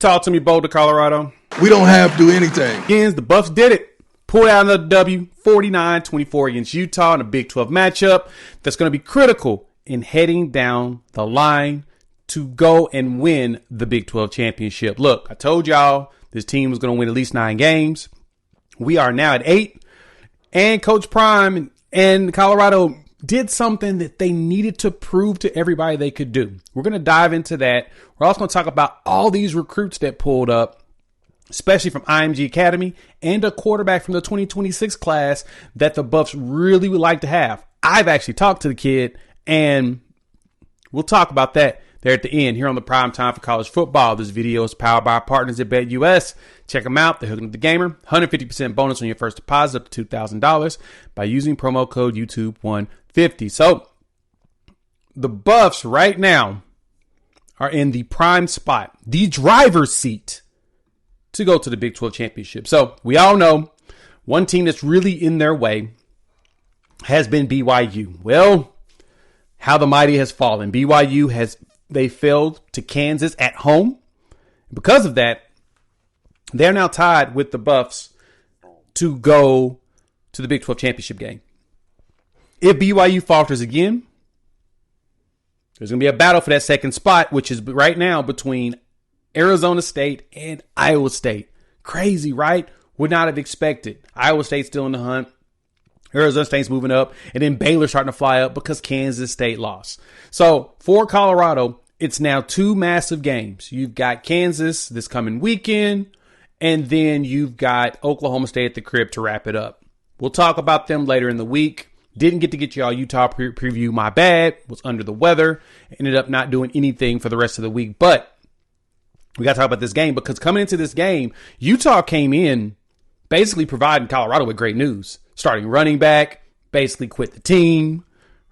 Talk to me, Boulder, Colorado. We don't have to do anything. Again, the Buffs did it. Pulled out another W, 49-24 against Utah in a Big 12 matchup that's going to be critical in heading down the line to go and win the Big 12 championship. Look, I told y'all this team was going to win at least 9 games. We are now at 8. And Coach Prime and Colorado did something that they needed to prove to everybody they could do. We're going to dive into that. We're also going to talk about all these recruits that pulled up, especially from IMG Academy, and a quarterback from the 2026 class that the Buffs really would like to have. I've actually talked to the kid, and we'll talk about that there at the end here on the Prime Time for College Football. This video is powered by our partners at BetUS. Check them out. They're hooking up the gamer. 150% bonus on your first deposit up to $2,000 by using promo code YouTube150. So the Buffs right now are in the prime spot, the driver's seat to go to the Big 12 championship. So we all know one team that's really in their way has been BYU. Well, how the mighty has fallen. They failed to Kansas at home. Because of that, they're now tied with the Buffs to go to the Big 12 championship game. If BYU falters again, there's going to be a battle for that second spot, which is right now between Arizona State and Iowa State. Crazy, right? Would not have expected. Iowa State's still in the hunt. Arizona State's moving up. And then Baylor's starting to fly up because Kansas State lost. So for Colorado, it's now 2 massive games. You've got Kansas this coming weekend, and then you've got Oklahoma State at the crib to wrap it up. We'll talk about them later in the week. Didn't get to get y'all Utah preview. My bad. Was under the weather. Ended up not doing anything for the rest of the week. But we got to talk about this game because coming into this game, Utah came in basically providing Colorado with great news. Starting running back, basically quit the team,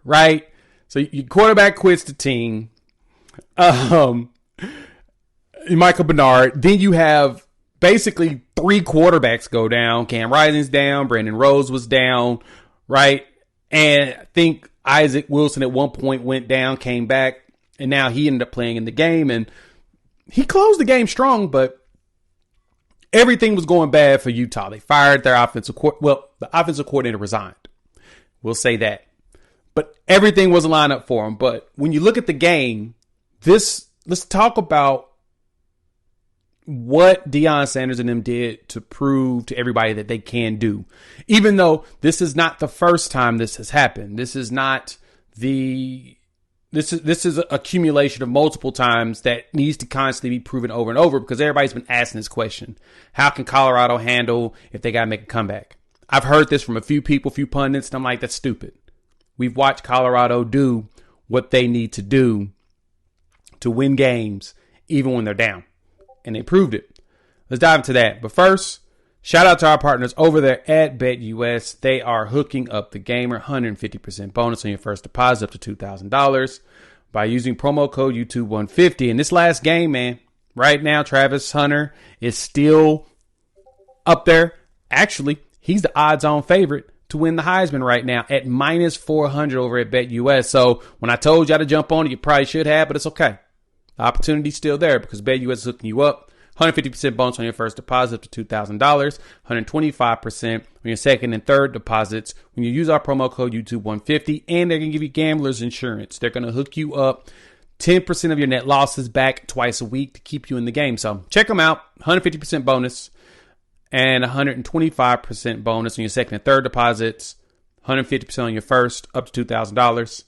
right? So your quarterback quits the team. Michael Bernard. Then you have basically 3 quarterbacks go down. Cam Rising's down. Brandon Rose was down, right? And I think Isaac Wilson at one point went down, came back, and now he ended up playing in the game. And he closed the game strong, but everything was going bad for Utah. They fired their offensive coordinator. Well, the offensive coordinator resigned. We'll say that. But everything wasn't lined up for him. But when you look at the game, let's talk about what Deion Sanders and them did to prove to everybody that they can do. Even though this is not the first time this has happened. This is an accumulation of multiple times that needs to constantly be proven over and over because everybody's been asking this question. How can Colorado handle if they got to make a comeback? I've heard this from a few people, few pundits, and I'm like, that's stupid. We've watched Colorado do what they need to do to win games, even when they're down. And they proved it. Let's dive into that. But first, shout out to our partners over there at BetUS. They are hooking up the gamer. 150% bonus on your first deposit up to $2,000 by using promo code YouTube150. And this last game, man, right now, Travis Hunter is still up there. Actually, he's the odds-on favorite to win the Heisman right now at minus 400 over at BetUS. So when I told y'all to jump on it, you probably should have, but it's okay. The opportunity's still there because BetUS is hooking you up. 150% bonus on your first deposit up to $2,000. 125% on your second and third deposits when you use our promo code YouTube150. And they're going to give you gambler's insurance. They're going to hook you up 10% of your net losses back twice a week to keep you in the game. So check them out. 150% bonus and 125% bonus on your second and third deposits. 150% on your first up to $2,000.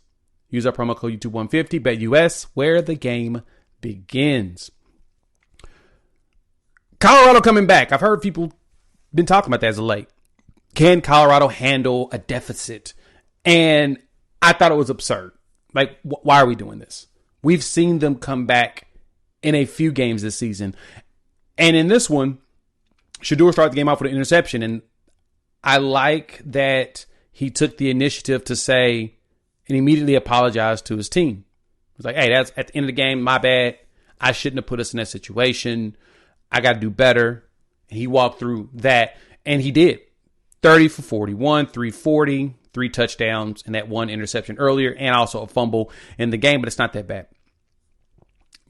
Use our promo code YouTube150. BetUS, where the game begins. Colorado coming back. I've heard people been talking about that as of late. Can Colorado handle a deficit? And I thought it was absurd. Like, why are we doing this? We've seen them come back in a few games this season. And in this one, Sheduer started the game off with an interception. And I like that he took the initiative to say and immediately apologized to his team. He was like, hey, that's at the end of the game, my bad. I shouldn't have put us in that situation. I got to do better. And he walked through that, and he did. 30 for 41, 340, 3 touchdowns, and that 1 interception earlier, and also a fumble in the game, but it's not that bad.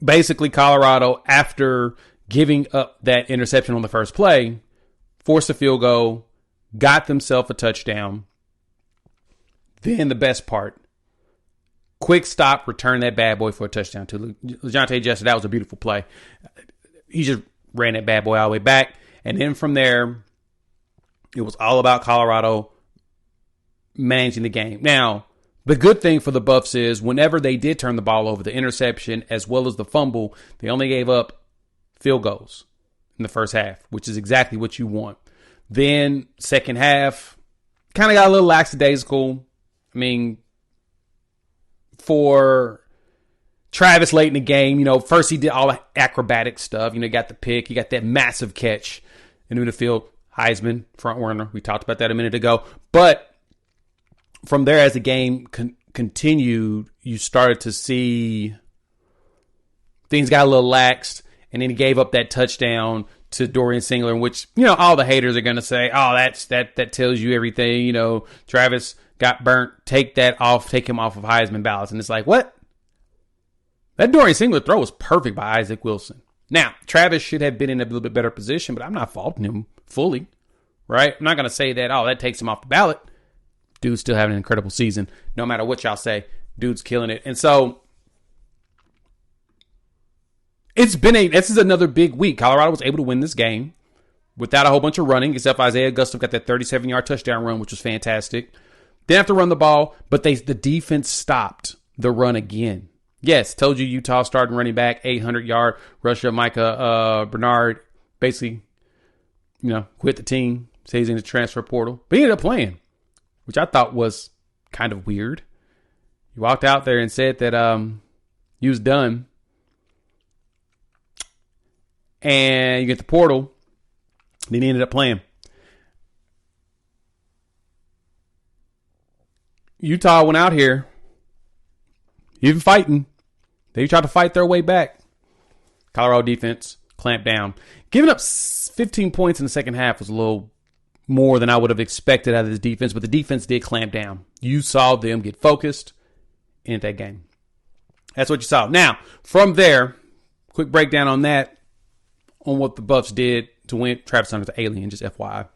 Basically, Colorado, after giving up that interception on the first play, forced a field goal, got themselves a touchdown. Then the best part, quick stop, return that bad boy for a touchdown to LeJohntay Jester. That was a beautiful play. He just ran that bad boy all the way back. And then from there, it was all about Colorado managing the game. Now, the good thing for the Buffs is whenever they did turn the ball over, the interception as well as the fumble, they only gave up field goals in the first half, which is exactly what you want. Then second half, kind of got a little lackadaisical. I mean, for Travis late in the game, first he did all the acrobatic stuff. You got the pick. You got that massive catch in the field. Heisman, front runner. We talked about that a minute ago. But from there, as the game continued, you started to see things got a little laxed. And then he gave up that touchdown to Dorian Singler, in which, all the haters are going to say, oh, that tells you everything. Travis got burnt. Take him off of Heisman ballots. And it's like, what? That Dorian Singler throw was perfect by Isaac Wilson. Now, Travis should have been in a little bit better position, but I'm not faulting him fully, right? I'm not going to say that, that takes him off the ballot. Dude's still having an incredible season. No matter what y'all say, dude's killing it. And so, this is another big week. Colorado was able to win this game without a whole bunch of running, except Isaiah Augusto got that 37-yard touchdown run, which was fantastic. Didn't have to run the ball, but the defense stopped the run again. Yes, told you Utah starting running back, 800-yard rusher, Micah Bernard, basically, quit the team, says he's in the transfer portal. But he ended up playing, which I thought was kind of weird. He walked out there and said that he was done. And you get the portal, then he ended up playing. Utah went out here, even fighting. They tried to fight their way back. Colorado defense clamped down. Giving up 15 points in the second half was a little more than I would have expected out of this defense, but the defense did clamp down. You saw them get focused in that game. That's what you saw. Now, from there, quick breakdown on that, on what the Buffs did to win. Travis Hunter's an alien, just FYI.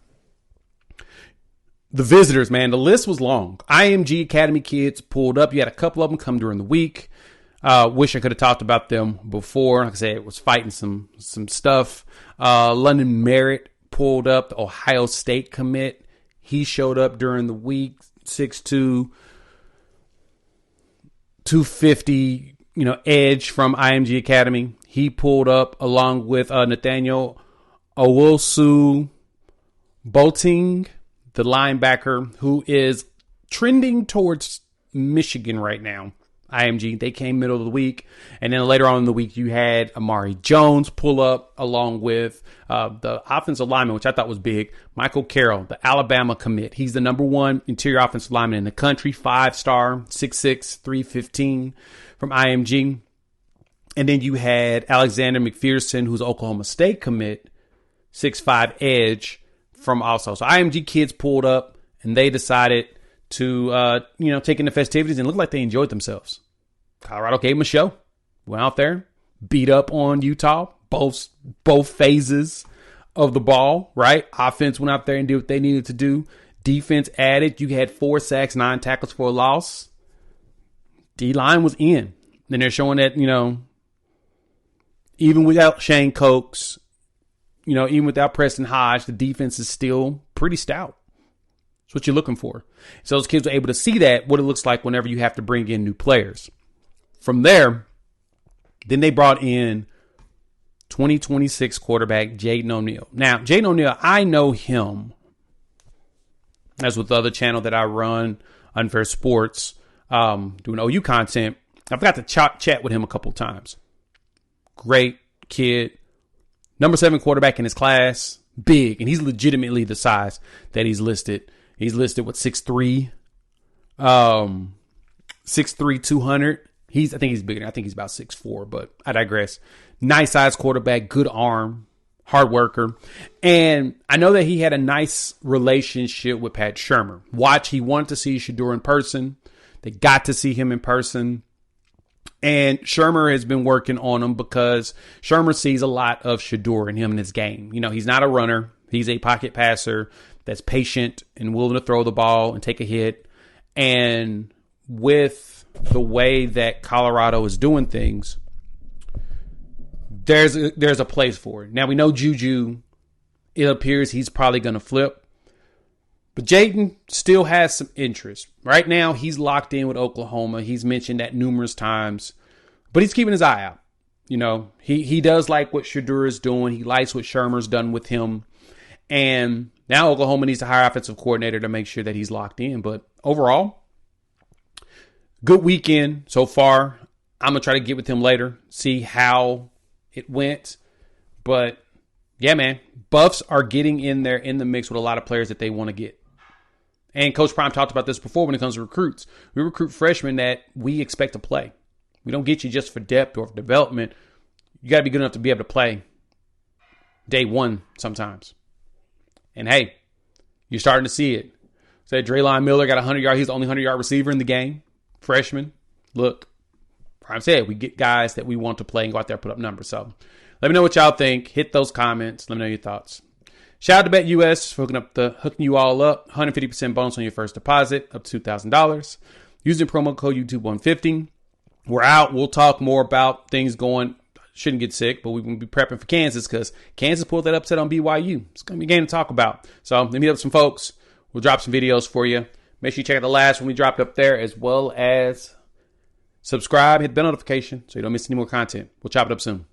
The visitors, man, the list was long. IMG Academy kids pulled up. You had a couple of them come during the week. Wish I could have talked about them before. Like I said, it was fighting some stuff. London Merritt pulled up, the Ohio State commit. He showed up during the week, 6'2", 250, edge from IMG Academy. He pulled up along with Nathaniel Owusu Boating, the linebacker, who is trending towards Michigan right now. IMG, they came middle of the week. And then later on in the week, you had Amari Jones pull up along with the offensive lineman, which I thought was big, Michael Carroll, the Alabama commit. He's the number one interior offensive lineman in the country, 5-star, 6'6", 315 from IMG. And then you had Alexander McPherson, who's an Oklahoma State commit, 6'5", edge from also. So IMG kids pulled up and they decided to, take in the festivities and look like they enjoyed themselves. Colorado gave them a show. Went out there, beat up on Utah, both phases of the ball, right? Offense went out there and did what they needed to do. Defense added. You had 4 sacks, 9 tackles for a loss. D-line was in. Then they're showing that, even without Shane Cokes, even without Preston Hodge, the defense is still pretty stout. That's what you're looking for. So those kids were able to see that, what it looks like whenever you have to bring in new players. From there, then they brought in 2026 quarterback Jaden O'Neal. Now, Jaden O'Neal, I know him as with the other channel that I run, Unfair Sports, doing OU content. I've got to chat with him a couple times. Great kid. Number 7 quarterback in his class. Big. And he's legitimately the size that he's listed. He's listed with 6'3", 6'3", 200. I think he's bigger. I think he's about 6'4", but I digress. Nice size quarterback, good arm, hard worker. And I know that he had a nice relationship with Pat Shurmur. He wanted to see Sheduer in person. They got to see him in person. And Shermer has been working on him because Shermer sees a lot of Sheduer in him in his game. You know, he's not a runner. He's a pocket passer that's patient and willing to throw the ball and take a hit. And with the way that Colorado is doing things, there's a place for it. Now, we know Juju, it appears he's probably going to flip. But Jaden still has some interest. Right now, he's locked in with Oklahoma. He's mentioned that numerous times. But he's keeping his eye out. You know, he does like what Sheduer is doing. He likes what Shermer's done with him. And now Oklahoma needs to hire an offensive coordinator to make sure that he's locked in. But overall, good weekend so far. I'm going to try to get with him later, see how it went. But, yeah, man, Buffs are getting in there in the mix with a lot of players that they want to get. And Coach Prime talked about this before when it comes to recruits. We recruit freshmen that we expect to play. We don't get you just for depth or for development. You got to be good enough to be able to play day one sometimes. And, hey, you're starting to see it. Said Draylon Miller got 100 yards. He's the only 100-yard receiver in the game. Freshman. Look, Prime said we get guys that we want to play and go out there and put up numbers. So let me know what y'all think. Hit those comments. Let me know your thoughts. Shout out to BetUS for hooking you all up. 150% bonus on your first deposit, up to $2,000. Using promo code YouTube150. We're out. We'll talk more about things going. Shouldn't get sick, but we're going to be prepping for Kansas because Kansas pulled that upset on BYU. It's going to be a game to talk about. So let me meet up with some folks. We'll drop some videos for you. Make sure you check out the last one we dropped up there, as well as subscribe, hit the bell notification so you don't miss any more content. We'll chop it up soon.